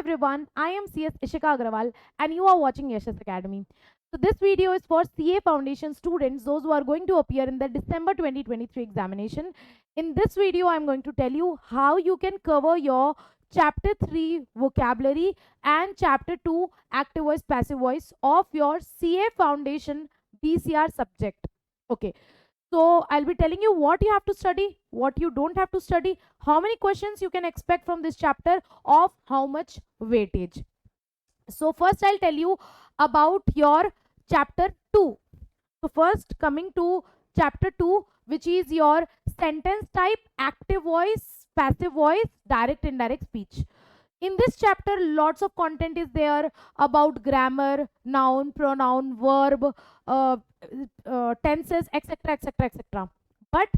everyone, I am CS Ishika Agrawal and you are watching Yeshas Academy. So this video is for CA Foundation students, those who are going to appear in the December 2023 examination. In this video, I am going to tell you how you can cover your Chapter 3 vocabulary and Chapter 2 active voice passive voice of your CA Foundation BCR subject. Okay. So I'll be telling you what you have to study, what you don't have to study, how many questions you can expect from this chapter, of how much weightage. So first I'll tell you about your chapter 2. So first coming to chapter 2, which is your sentence type, active voice, passive voice, direct indirect speech. In this chapter, lots of content is there about grammar, noun, pronoun, verb, uh, tenses, etc., etc., etc. But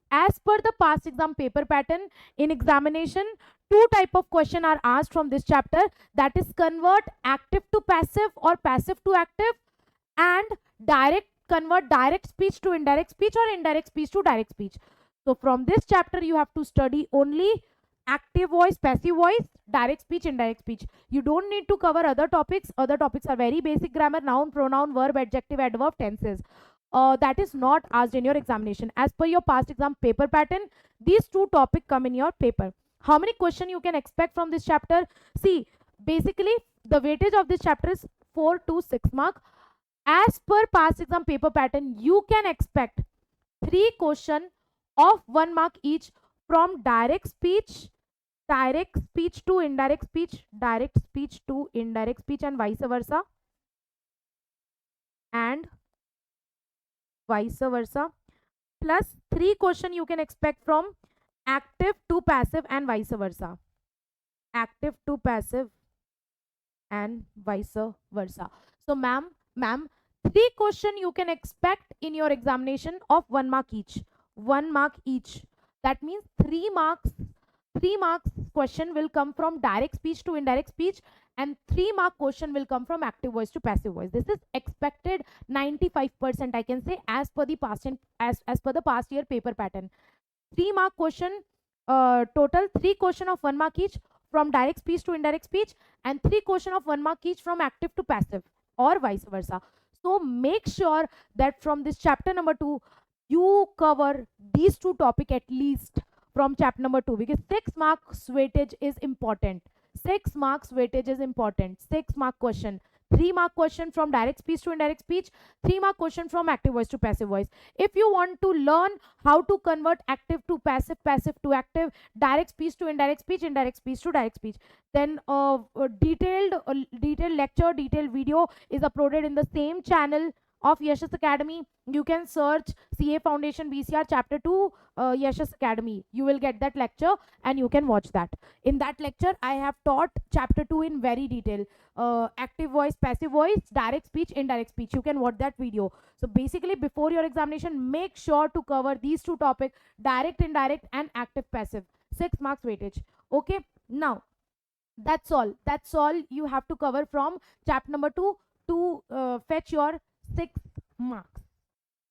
as per the past exam paper pattern, in examination, two type of question are asked from this chapter. That is, convert active to passive or passive to active, and convert direct speech to indirect speech or indirect speech to direct speech. So from this chapter, you have to study only active voice, passive voice, direct speech, indirect speech. You don't need to cover other topics. Other topics are very basic grammar, noun, pronoun, verb, adjective, adverb, tenses. That is not asked in your examination. As per your past exam paper pattern, these two topics come in your paper. How many questions you can expect from this chapter? See, basically, the weightage of this chapter is 4 to 6 mark. As per past exam paper pattern, you can expect 3 questions of 1 mark each from direct speech to indirect speech, direct speech to indirect speech, and vice versa. Plus 3 questions you can expect from active to passive and vice versa. Active to passive and vice versa. So ma'am, 3 questions you can expect in your examination of 1 mark each. 1 mark each. That means 3 marks question will come from direct speech to indirect speech, and 3 mark question will come from active voice to passive voice. This is expected 95%, I can say, as per the past year paper pattern. 3 mark question, total 3 question of 1 mark each from direct speech to indirect speech, and 3 question of 1 mark each from active to passive or vice versa. So make sure that from this chapter number 2 you cover these two topics at least from chapter number 2, because 6 marks weightage is important. 6 marks weightage is important. 6 mark question. 3 mark question from direct speech to indirect speech, 3 mark question from active voice to passive voice. If you want to learn how to convert active to passive, passive to active, direct speech to indirect speech to direct speech, then detailed lecture, detailed video is uploaded in the same channel of Yeshas Academy. You can search CA Foundation BCR Chapter 2 Yeshas Academy. You will get that lecture and you can watch that. In that lecture, I have taught Chapter 2 in very detail. Active voice, passive voice, direct speech, indirect speech. You can watch that video. So basically, before your examination, make sure to cover these two topics: direct, indirect, and active, passive. 6 marks weightage. Okay. Now, that's all. That's all you have to cover from chapter number 2 to fetch your 6 marks.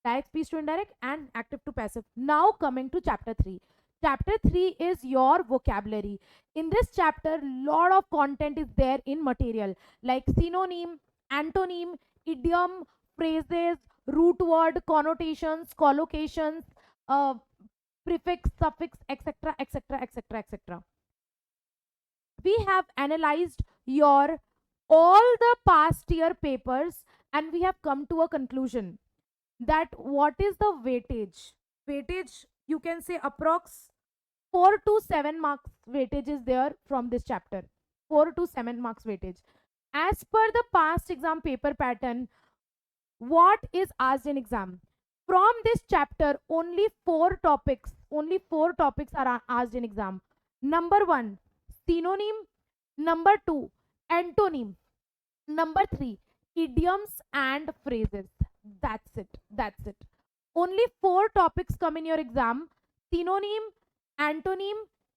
Direct speech to indirect and active to passive. Now coming to chapter 3. Chapter 3 is your vocabulary. In this chapter, lot of content is there in material, like synonym, antonym, idiom, phrases, root word, connotations, collocations, prefix, suffix, etc., etc., etc., etc. We have analyzed your all the past year papers and we have come to a conclusion that what is the weightage, you can say approx 4 to 7 marks weightage is there from this chapter. 4 to 7 marks weightage. As per the past exam paper pattern, what is asked in exam? From this chapter, only 4 topics are asked in exam. Number 1, synonym. Number 2, antonym. Number 3, idioms and phrases. That's it. Only 4 topics come in your exam: synonym, antonym,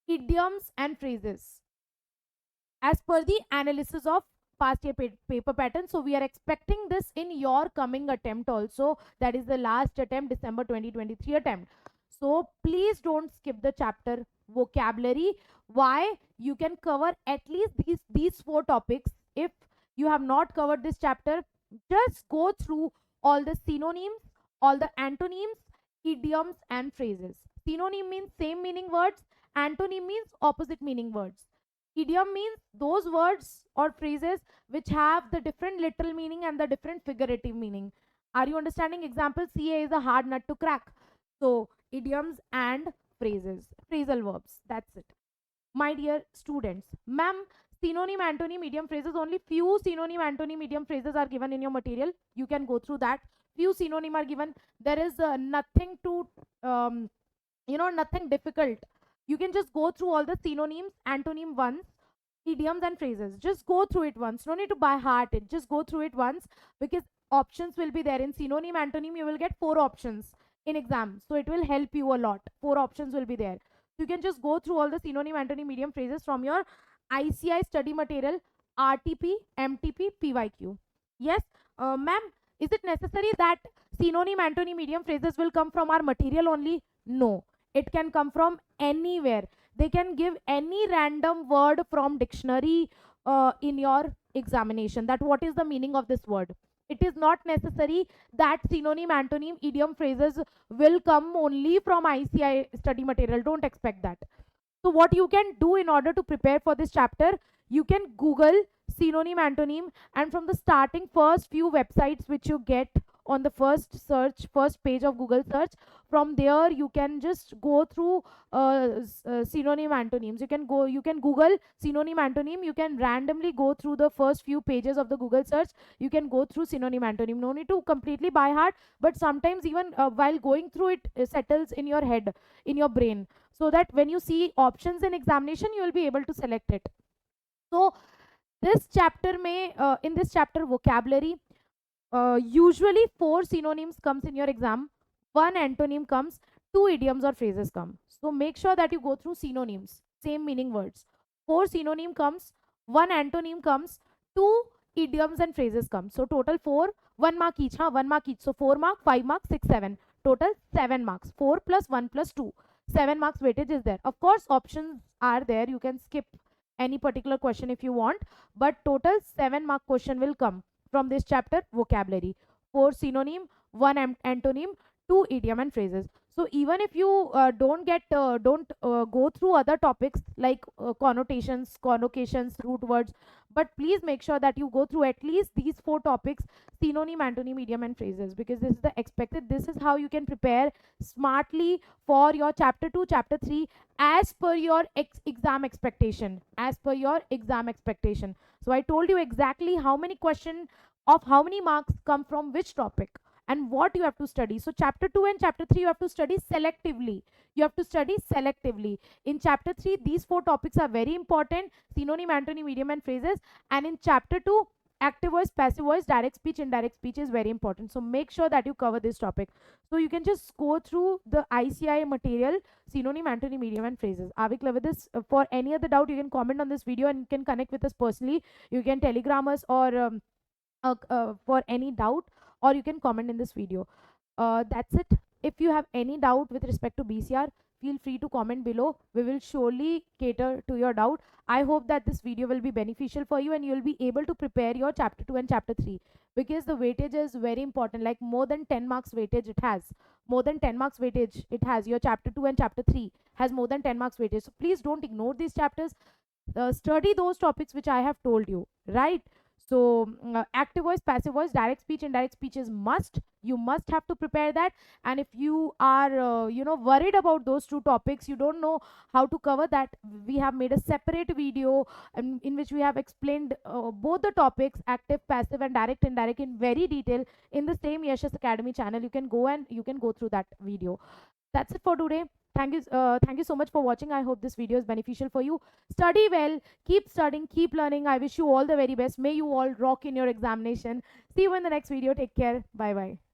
idioms, and phrases, as per the analysis of past year paper pattern. So we are expecting this in your coming attempt also. That is the last attempt, December 2023 attempt. So please don't skip the chapter vocabulary. Why? You can cover at least these four topics. If you have not covered this chapter, just go through all the synonyms, all the antonyms, idioms and phrases. Synonym means same meaning words, antonym means opposite meaning words. Idiom means those words or phrases which have the different literal meaning and the different figurative meaning. Are you understanding? Example, CA is a hard nut to crack. So idioms and phrases, phrasal verbs. That's it. My dear students, ma'am, synonym, antonym, idiom phrases, only few synonym, antonym, idiom phrases are given in your material. You can go through that. Few synonym are given. There is nothing to, nothing difficult. You can just go through all the synonyms, antonym once, idioms and phrases. Just go through it once. No need to by heart it. Just go through it once, because options will be there. In synonym, antonym, you will get 4 options in exam. So it will help you a lot. 4 options will be there. You can just go through all the synonym, antonym, idiom phrases from your ICI study material, RTP, MTP, PYQ. Yes, ma'am, is it necessary that synonym, antonym, idiom phrases will come from our material only? No, it can come from anywhere. They can give any random word from dictionary in your examination, that what is the meaning of this word. It is not necessary that synonym, antonym, idiom phrases will come only from ICI study material. Don't expect that. So what you can do in order to prepare for this chapter, you can Google synonym, antonym, and from the starting first few websites which you get on the first search, first page of Google search, from there you can just go through synonym, antonyms. You can Google synonym, antonym. You can randomly go through the first few pages of the Google search. You can go through synonym, antonym. No need to completely by heart, but sometimes even while going through it, settles in your head, in your brain, so that when you see options in examination, you will be able to select it. So this chapter may in this chapter vocabulary, usually 4 synonyms comes in your exam, 1 antonym comes, 2 idioms or phrases come. So make sure that you go through synonyms, same meaning words. 4 synonym comes, 1 antonym comes, 2 idioms and phrases come. So total 4, 1 mark each, 1 mark each. So 4 mark, 5 mark, 6, 7. Total 7 marks. 4 plus 1 plus 2. 7 marks weightage is there. Of course, options are there. You can skip any particular question if you want, but total 7 mark question will come from this chapter vocabulary. 4 synonym, 1 antonym, 2 idiom and phrases. So even if you don't go through other topics like connotations, collocations, root words, but please make sure that you go through at least these 4 topics: synonym, antonym, idiom and phrases, because this is the expected. This is how you can prepare smartly for your chapter 2, chapter 3, as per your exam expectation, as per your exam expectation. So I told you exactly how many questions of how many marks come from which topic and what you have to study. So chapter 2 and chapter 3 you have to study selectively. You have to study selectively. In chapter 3 these 4 topics are very important: synonym, antonym, idiom and phrases. And in chapter 2, active voice, passive voice, direct speech, indirect speech is very important. So make sure that you cover this topic. So you can just go through the ICI material, synonym, antonym, idiom and phrases. Are we clear with this? For any other doubt, you can comment on this video and you can connect with us personally. You can telegram us or for any doubt, or you can comment in this video. That's it. If you have any doubt with respect to BCR, feel free to comment below. We will surely cater to your doubt. I hope that this video will be beneficial for you and you will be able to prepare your chapter 2 and chapter 3, because the weightage is very important. Like more than 10 marks weightage it has. More than 10 marks weightage it has. Your chapter 2 and chapter 3 has more than 10 marks weightage. So please don't ignore these chapters. Study those topics which I have told you, right? So active voice, passive voice, direct speech, indirect speech is must. You must have to prepare that. And if you are worried about those 2 topics, you don't know how to cover that, we have made a separate video in which we have explained both the topics, active, passive and direct, indirect, in very detail in the same Yeshas Academy channel. You can go and you can go through that video. That's it for today. Thank you so much for watching. I hope this video is beneficial for you. Study well, keep studying, keep learning. I wish you all the very best. May you all rock in your examination. See you in the next video. Take care. Bye bye.